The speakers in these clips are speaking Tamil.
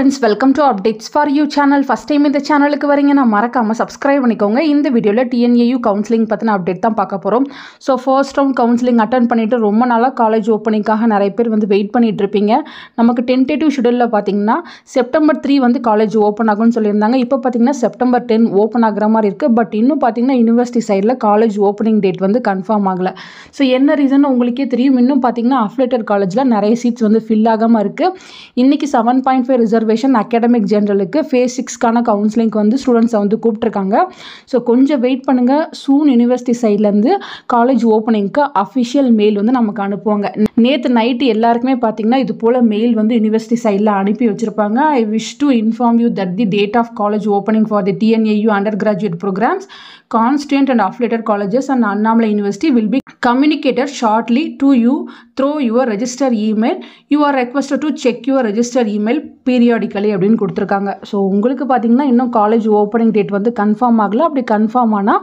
friends, welcome to updates for you channel. First time இந்த சேனலுக்கு வரீங்கன்னா மறக்காம subscribe பண்ணிக்கோங்க. இந்த வீடியோல TNAU கவுன்சிலிங் பத்தின அப்டேட் தான் பார்க்க போறோம். So first round counselling attend பண்ணிட்டு ரொம்ப நாளா காலேஜ் ஓபனிங்காக நிறைய பேர் வந்து வெயிட் பண்ணிட்டு இருப்பீங்க. நமக்கு டென்டேட்டிவ் ஷெட்யூல்ல பாத்தீங்கன்னா செப்டம்பர் 3 வந்து காலேஜ் ஓபன் ஆகும்னு சொல்லிருந்தாங்க. இப்போ பாத்தீங்கன்னா செப்டம்பர் 10 ஓபன் ஆகுற மாதிரி இருக்கு. பட் இன்னும் பாத்தீங்கன்னா யுனிவர்சிட்டி சைடுல காலேஜ் ஓபனிங் டேட் வந்து கன்ஃபார்ம் ஆகல. சோ என்ன ரீசன் உங்களுக்கே தெரியும். இன்னும் பாத்தீங்கன்னா அஃபிலியேட்டட் காலேஜ்ல நிறைய சீட்ஸ் வந்து ஃபில் ஆகாம இருக்கு. இன்னைக்கு 7.5 ரிசர்வேஷன் அகாடமிக் ஜெனரலுக்கு ஃபேஸ் 6க்கான கவுன்சிலிங்க்கு வந்து ஸ்டூடெண்ட்ஸை வந்து கூப்பிட்டுருக்காங்க. ஸோ கொஞ்சம் வெயிட் பண்ணுங்க. சூன் யூனிவர்சிட்டி சைட்லேருந்து காலேஜ் ஓப்பனிங்க்கு அஃபிஷியல் மெயில் வந்து நமக்கு அனுப்புவாங்க. நேற்று நைட்டு எல்லாருக்குமே பார்த்தீங்கன்னா இது போல் மெயில் வந்து யூனிவர்சிட்டி சைடில் அனுப்பி வச்சிருப்பாங்க. I wish to inform you that the date of college opening for the TNAU undergraduate programmes constituent and affiliated colleges and Annamalai University will be communicated shortly to you through your register email. You are requested to check your register email periodically அப்படின்னு கொடுத்துருக்காங்க. ஸோ உங்களுக்கு பார்த்தீங்கன்னா இன்னும் காலேஜ் ஓப்பனிங் டேட் வந்து கன்ஃபார்ம் ஆகல. அப்படி கன்ஃபார்ம் ஆனால்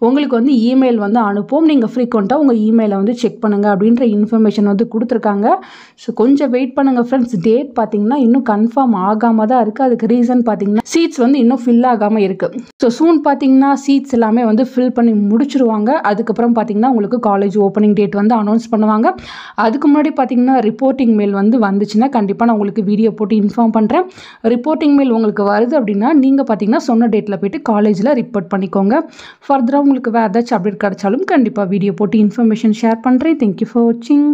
உங்களுக்கு வந்து இமெயில் வந்து அனுப்புவோம். நீங்கள் ஃப்ரீக்வெண்ட்டாக உங்கள் இமெயிலை வந்து செக் பண்ணுங்கள் அப்படின்ற இன்ஃபர்மேஷன் வந்து கொடுத்துருக்காங்க. ஸோ கொஞ்சம் வெயிட் பண்ணுங்கள் ஃப்ரெண்ட்ஸ். டேட் பார்த்தீங்கன்னா இன்னும் கன்ஃபார்ம் ஆகாமல் தான் இருக்குது. அதுக்கு ரீசன் பார்த்தீங்கன்னா சீட்ஸ் வந்து இன்னும் ஃபில் ஆகாமல் இருக்குது. ஸோ சூன் பார்த்தீங்கன்னா சீட்ஸ் எல்லாமே வந்து ஃபில் பண்ணி முடிச்சிருவாங்க. அதுக்கப்புறம் பார்த்தீங்கன்னா உங்களுக்கு காலேஜ் ஓப்பனிங் டேட் வந்து அனௌன்ஸ் பண்ணுவாங்க. அதுக்கு முன்னாடி பார்த்தீங்கன்னா ரிப்போர்ட்டிங் மெயில் வந்து வந்துச்சுன்னா கண்டிப்பாக நான் உங்களுக்கு வீடியோ போட்டு இன்ஃபார்ம் பண்ணுறேன். ரிப்போர்ட்டிங் மெயில் உங்களுக்கு வருது அப்படின்னா நீங்கள் பார்த்தீங்கன்னா சொன்ன டேட்டில் போய்ட்டு காலேஜில் ரிப்போர்ட் பண்ணிக்கோங்க. ஃபர்தராக உங்களுக்கு வேறு ஏதாச்சும் அப்டேட் கிடைச்சாலும் கண்டிப்பாக வீடியோ போட்டு இன்ஃபர்மேஷன் ஷேர் பண்ணுறேன். தேங்க்யூ ஃபார் வாட்சிங்.